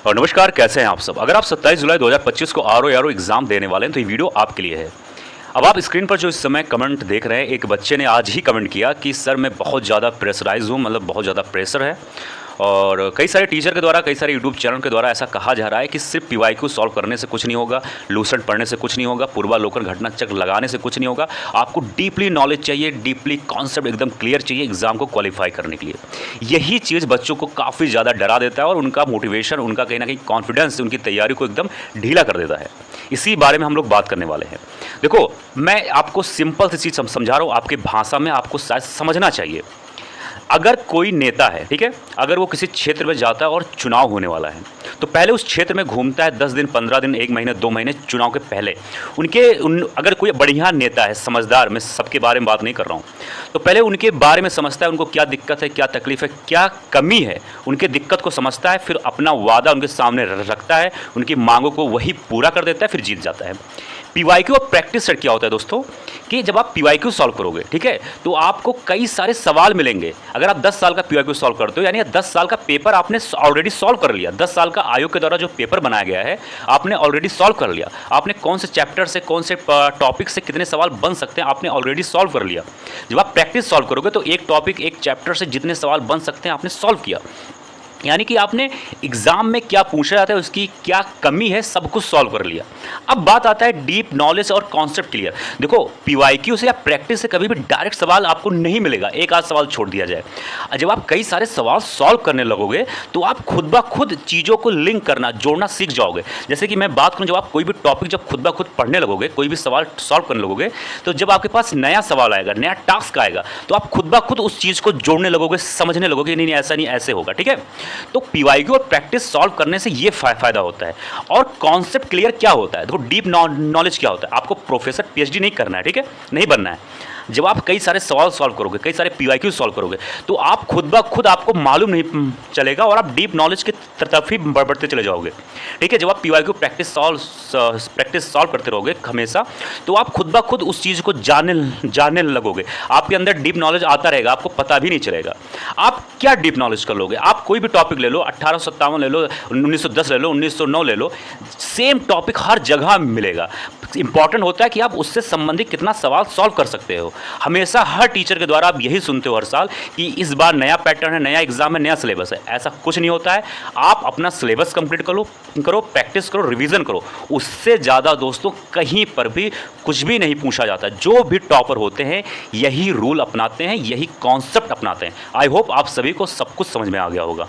और नमस्कार, कैसे हैं आप सब। अगर आप 27 जुलाई 2025 को आरओ एग्ज़ाम देने वाले हैं तो ये वीडियो आपके लिए है। अब आप स्क्रीन पर जो इस समय कमेंट देख रहे हैं, एक बच्चे ने आज ही कमेंट किया कि सर मैं बहुत ज़्यादा प्रेशराइज़ हूँ, मतलब बहुत ज़्यादा प्रेशर है। और कई सारे टीचर के द्वारा, कई सारे यूट्यूब चैनल के द्वारा ऐसा कहा जा रहा है कि सिर्फ पीवाईक्यू सॉल्व करने से कुछ नहीं होगा, लूसेंट पढ़ने से कुछ नहीं होगा, पूर्वालोकन घटना चक्र लगाने से कुछ नहीं होगा। आपको डीपली नॉलेज चाहिए, डीपली कॉन्सेप्ट एकदम क्लियर चाहिए एग्ज़ाम को क्वालिफाई करने के लिए। यही चीज़ बच्चों को काफ़ी ज़्यादा डरा देता है और उनका मोटिवेशन, उनका कहीं ना कहीं कॉन्फिडेंस, उनकी तैयारी को एकदम ढीला कर देता है। इसी बारे में हम लोग बात करने वाले हैं। देखो, मैं आपको सिंपल सी चीज़ समझा रहा हूँ, आपकी भाषा में आपको शायद समझना चाहिए। अगर कोई नेता है, ठीक है, अगर वो किसी क्षेत्र में जाता है और चुनाव होने वाला है, तो पहले उस क्षेत्र में घूमता है 10 दिन, 15 दिन, 1 महीने, 2 महीने चुनाव के पहले। अगर कोई बढ़िया नेता है, समझदार, मैं सबके बारे में बात नहीं कर रहा हूँ, तो पहले उनके बारे में समझता है, उनको क्या दिक्कत है, क्या तकलीफ है, क्या कमी है, उनके दिक्कत को समझता है, फिर अपना वादा उनके सामने रखता है, उनकी मांगों को वही पूरा कर देता है, फिर जीत जाता है। पीवाईक्यू और प्रैक्टिस सेट क्या होता है दोस्तों, कि जब आप पीवाईक्यू सॉल्व करोगे, ठीक है, तो आपको कई सारे सवाल मिलेंगे। अगर आप 10 साल का पीवाईक्यू सॉल्व करते हो, यानी 10 साल का पेपर आपने ऑलरेडी सॉल्व कर लिया। 10 साल का आयोग के द्वारा जो पेपर बनाया गया है, आपने ऑलरेडी सॉल्व कर लिया। आपने कौन से चैप्टर से, कौन से टॉपिक से कितने सवाल बन सकते हैं, आपने ऑलरेडी सॉल्व कर लिया। जब आप प्रैक्टिस सॉल्व करोगे तो एक टॉपिक, एक चैप्टर से जितने सवाल बन सकते हैं आपने सॉल्व किया। यानी कि आपने एग्जाम में क्या पूछा जाता है, उसकी क्या कमी है, सब कुछ सॉल्व कर लिया। अब बात आता है डीप नॉलेज और कॉन्सेप्ट क्लियर। देखो, पीवाईक्यू से या प्रैक्टिस से कभी भी डायरेक्ट सवाल आपको नहीं मिलेगा, एक आध सवाल छोड़ दिया जाए। जब आप कई सारे सवाल सॉल्व करने लगोगे तो आप खुद ब खुद चीज़ों को लिंक करना, जोड़ना सीख जाओगे। जैसे कि मैं बात करूँ, जब आप कोई भी टॉपिक जब खुद ब खुद पढ़ने लगोगे, कोई भी सवाल सॉल्व करने लगोगे, तो जब आपके पास नया सवाल आएगा, नया टास्क आएगा, तो आप खुद ब खुद उस चीज़ को जोड़ने लगोगे, समझने लगोगे, नहीं ऐसा नहीं, ऐसे होगा, ठीक है। तो पीवाईक्यू और प्रैक्टिस सॉल्व करने से ये फायदा होता है। और कॉन्सेप्ट क्लियर क्या होता है, देखो, डीप नॉलेज क्या होता है। आपको प्रोफेसर पीएचडी नहीं करना है, ठीक है, नहीं बनना है। जब आप कई सारे सवाल सॉल्व करोगे, कई सारे पीवाईक्यू सॉल्व करोगे, तो आप खुद ब खुद आपको मालूम नहीं चलेगा और आप डीप नॉलेज की तरफ ही बढ़ते चले जाओगे, ठीक है। जब आप पीवाईक्यू प्रैक्टिस सॉल्व करते रहोगे हमेशा, तो आप खुद ब खुद उस चीज़ को जानने लगोगे। आपके अंदर डीप नॉलेज आता रहेगा, आपको पता भी नहीं चलेगा। आप क्या डीप नॉलेज कर लोगे, आप कोई भी टॉपिक ले लो, 1857 ले लो, 1910 ले लो, 1909 ले लो, सेम टॉपिक हर जगह मिलेगा। इंपॉर्टेंट होता है कि आप उससे संबंधित कितना सवाल सॉल्व कर सकते हो। हमेशा हर टीचर के द्वारा आप यही सुनते हो हर साल कि इस बार नया पैटर्न है, नया एग्जाम है, नया सिलेबस है। ऐसा कुछ नहीं होता है। आप अपना सिलेबस कंप्लीट करो, प्रैक्टिस करो, रिवीजन करो। उससे ज़्यादा दोस्तों कहीं पर भी कुछ भी नहीं पूछा जाता। जो भी टॉपर होते हैं यही रूल अपनाते हैं, यही कॉन्सेप्ट अपनाते हैं। आई होप आप सभी को सब कुछ समझ में आ गया होगा।